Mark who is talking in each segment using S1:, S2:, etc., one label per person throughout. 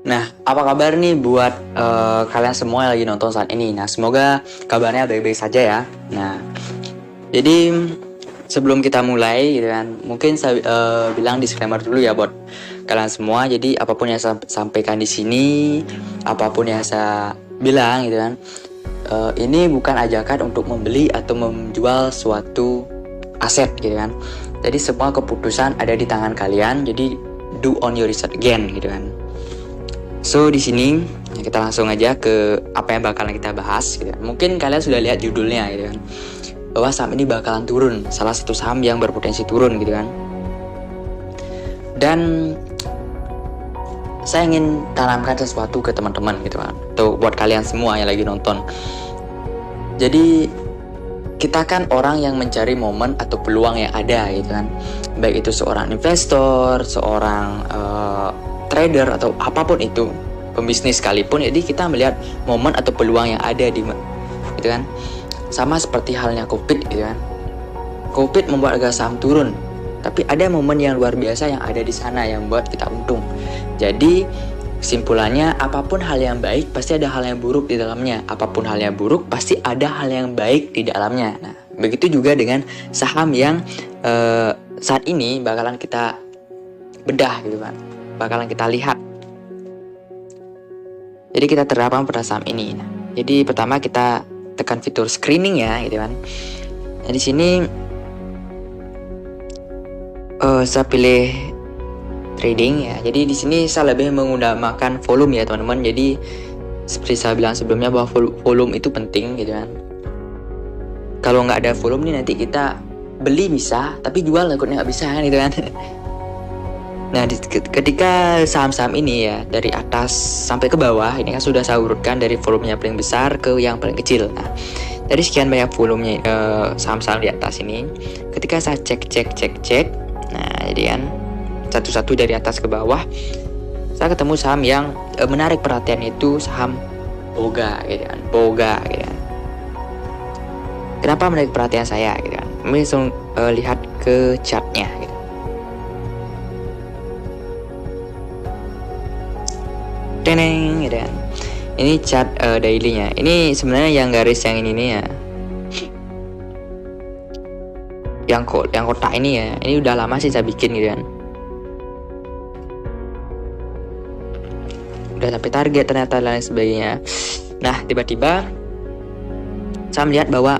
S1: Nah, apa kabar nih buat kalian semua yang lagi nonton saat ini? Nah, semoga kabarnya baik-baik saja ya. Nah, jadi sebelum kita mulai gitu kan, mungkin saya bilang disclaimer dulu ya buat kalian semua. Jadi apapun yang saya sampaikan di sini, apapun yang saya bilang gitu kan, ini bukan ajakan untuk membeli atau menjual suatu aset gitu kan. Jadi semua keputusan ada di tangan kalian. Jadi do on your research again gitu kan. So di sini kita langsung aja ke apa yang bakalan kita bahas gitu kan. Mungkin kalian sudah lihat judulnya gitu kan, bahwa saham ini bakalan turun, salah satu saham yang berpotensi turun gitu kan. Dan saya ingin tanamkan sesuatu ke teman-teman gitu kan, atau buat kalian semua yang lagi nonton. Jadi kita kan orang yang mencari momen atau peluang yang ada gitu kan, baik itu seorang investor, seorang trader atau apapun itu, pembisnis sekalipun. Jadi kita melihat momen atau peluang yang ada di gitu kan. Sama seperti halnya Covid gitu kan. Covid membuat harga saham turun, tapi ada momen yang luar biasa yang ada di sana yang membuat kita untung. Jadi kesimpulannya, apapun hal yang baik pasti ada hal yang buruk di dalamnya. Apapun hal yang buruk pasti ada hal yang baik di dalamnya. Nah, begitu juga dengan saham yang saat ini bakalan kita bedah gitu kan, bakalan kita lihat. Jadi kita terapkan pada saham ini. Nah, jadi pertama kita tekan fitur screening ya gitu kan. Nah, di sini saya pilih trading ya. Jadi di sini saya lebih mengutamakan volume ya teman-teman. Jadi seperti saya bilang sebelumnya bahwa volume itu penting gitu kan. Kalau nggak ada volume nih nanti kita beli bisa, tapi jual ikutnya nggak bisa kan gitu kan. Nah, ketika saham-saham ini ya dari atas sampai ke bawah, ini kan sudah saya urutkan dari volumenya paling besar ke yang paling kecil. Nah, dari sekian banyak volumenya saham-saham di atas ini, ketika saya cek, nah jadi kan satu-satu dari atas ke bawah, saya ketemu saham yang menarik perhatian, itu saham Boga gitu kan, gitu kan. Kenapa menarik perhatian saya gitu kan? Kami langsung lihat ke chartnya gitu. Teneng gitu kan. Ini chart dailynya. Ini sebenarnya yang garis yang ini nih ya. Yang kotak ini ya. Ini udah lama sih saya bikin gitu kan. Udah sampai target ternyata dan lain sebagainya. Nah, tiba-tiba saya melihat bahwa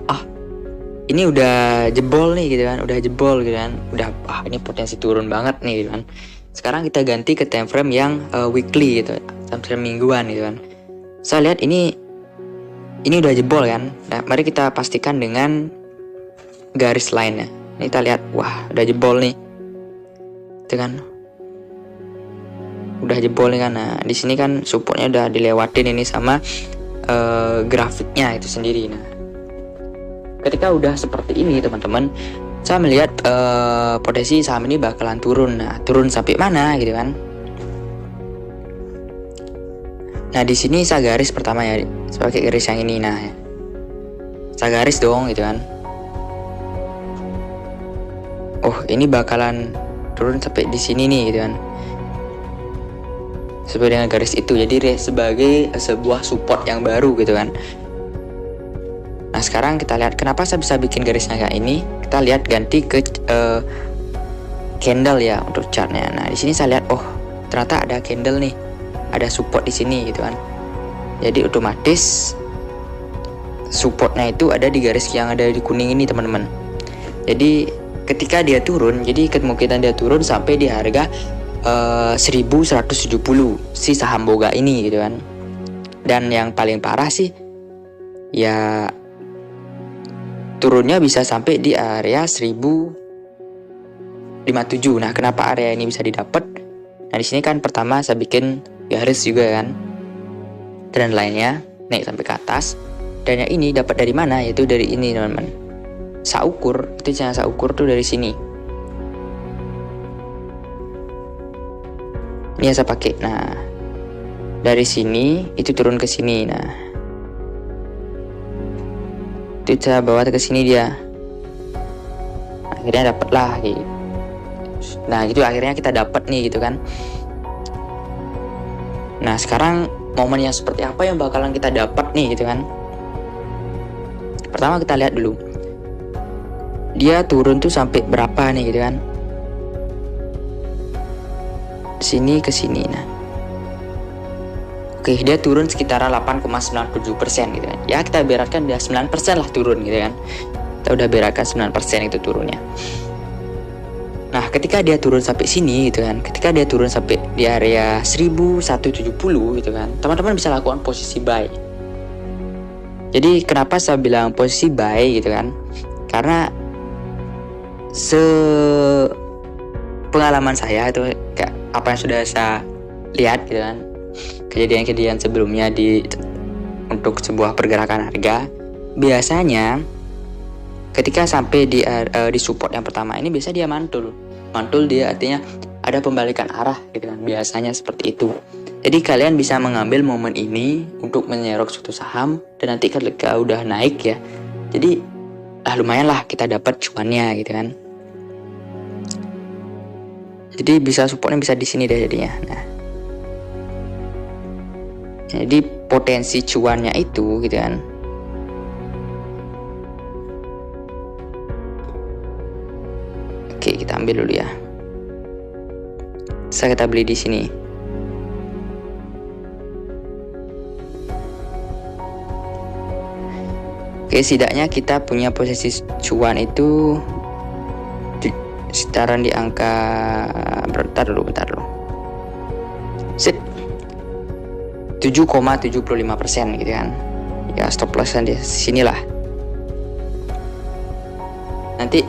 S1: ini udah jebol nih gitu kan. Udah jebol gitu kan. Udah ini potensi turun banget nih gitu kan. Sekarang kita ganti ke time frame yang weekly gitu, time frame mingguan gitu kan. Saya lihat ini udah jebol kan. Nah, mari kita pastikan dengan garis lainnya. Ini kita lihat, wah udah jebol nih, itu kan, udah jebol nih kan. Nah, di sini kan supportnya udah dilewatin ini sama grafiknya itu sendiri. Nah, ketika udah seperti ini teman-teman, saya melihat potensi saham ini bakalan turun. Nah, turun sampai mana gitu kan? Nah, di sini saya garis pertama ya, sebagai garis yang ini. Nah, saya garis dong gitu kan. Oh, ini bakalan turun sampai di sini nih gitu kan. Sesuai dengan garis itu. Jadi sebagai sebuah support yang baru gitu kan. Nah, sekarang kita lihat kenapa saya bisa bikin garisnya kayak ini. Kita lihat ganti ke candle ya untuk chartnya. Nah, di sini saya lihat, oh ternyata ada candle nih, ada support di sini gitu kan. Jadi otomatis supportnya itu ada di garis yang ada di kuning ini teman-teman. Jadi ketika dia turun, jadi kemungkinan dia turun sampai di harga 1170 si saham Boga ini gitu kan. Dan yang paling parah sih ya turunnya bisa sampai di area 1057. Nah, kenapa area ini bisa didapat? Nah, di sini kan pertama saya bikin garis juga kan, dan lainnya naik sampai ke atas. Dan yang ini dapat dari mana? Yaitu dari ini teman-teman. Saya ukur, itu cara saya ukur tuh dari sini. Ini yang saya pakai. Nah, dari sini itu turun ke sini. Nah, itu saya bawa ke sini dia. Akhirnya dapat lah gitu. Nah, gitu akhirnya kita dapat nih gitu kan. Nah sekarang momen yang seperti apa yang bakalan kita dapat nih gitu kan. Pertama kita lihat dulu dia turun tuh sampai berapa nih gitu kan. Sini ke sini. Nah oke, dia turun sekitar 8,97% gitu kan. Ya kita beratkan dia 9% lah turun gitu kan. Kita udah beratkan 9% itu turunnya. Nah ketika dia turun sampai sini gitu kan, ketika dia turun sampai di area 1170 gitu kan, teman-teman bisa lakukan posisi buy. Jadi kenapa saya bilang posisi buy gitu kan, karena pengalaman saya itu kayak apa yang sudah saya lihat gitu kan, kejadian-kejadian sebelumnya untuk sebuah pergerakan harga, biasanya ketika sampai di support yang pertama ini biasa dia mantul dia artinya ada pembalikan arah gitu kan, biasanya seperti itu. Jadi kalian bisa mengambil momen ini untuk menyerok suatu saham, dan nanti ketika udah naik ya, jadi lumayan lah kita dapat cuannya gitu kan. Jadi bisa supportnya bisa di sini deh jadinya. Nah jadi potensi cuannya itu gitu kan. Oke, kita ambil dulu ya. Kita beli di sini. Oke, setidaknya kita punya posisi cuan itu sekitaran di angka bentar dulu. Sip. 7,75% gitu kan. Ya stop lossan di sinilah. Nanti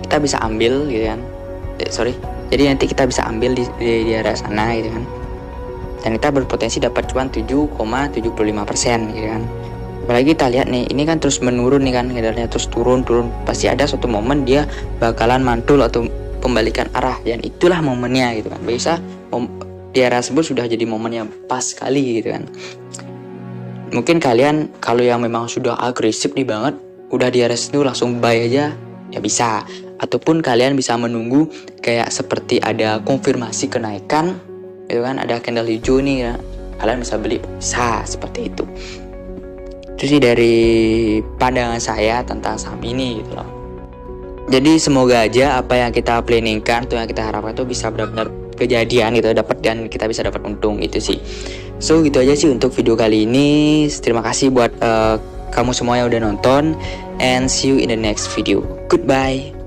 S1: kita bisa ambil gitu kan. Jadi nanti kita bisa ambil di area sana gitu kan. Dan kita berpotensi dapat cuan 7,75% gitu kan. Apalagi kita lihat nih, ini kan terus menurun nih kan, edarnya terus turun. Pasti ada suatu momen dia bakalan mantul atau pembalikan arah, dan itulah momennya gitu kan. Biasa di area tersebut sudah jadi momen yang pas sekali gitu kan. Mungkin kalian kalau yang memang sudah agresif nih banget, udah di area situ langsung buy aja ya bisa. Ataupun kalian bisa menunggu kayak seperti ada konfirmasi kenaikan gitu kan, ada candle hijau nih ya, kalian bisa beli, bisa seperti itu. Itu sih dari pandangan saya tentang saham ini gitu loh. Jadi semoga aja apa yang kita planningkan tuh, yang kita harapkan tuh bisa benar-benar kejadian gitu, dapat, dan kita bisa dapat untung itu sih. So gitu aja sih untuk video kali ini. Terima kasih buat kamu semua yang udah nonton, and see you in the next video. Goodbye.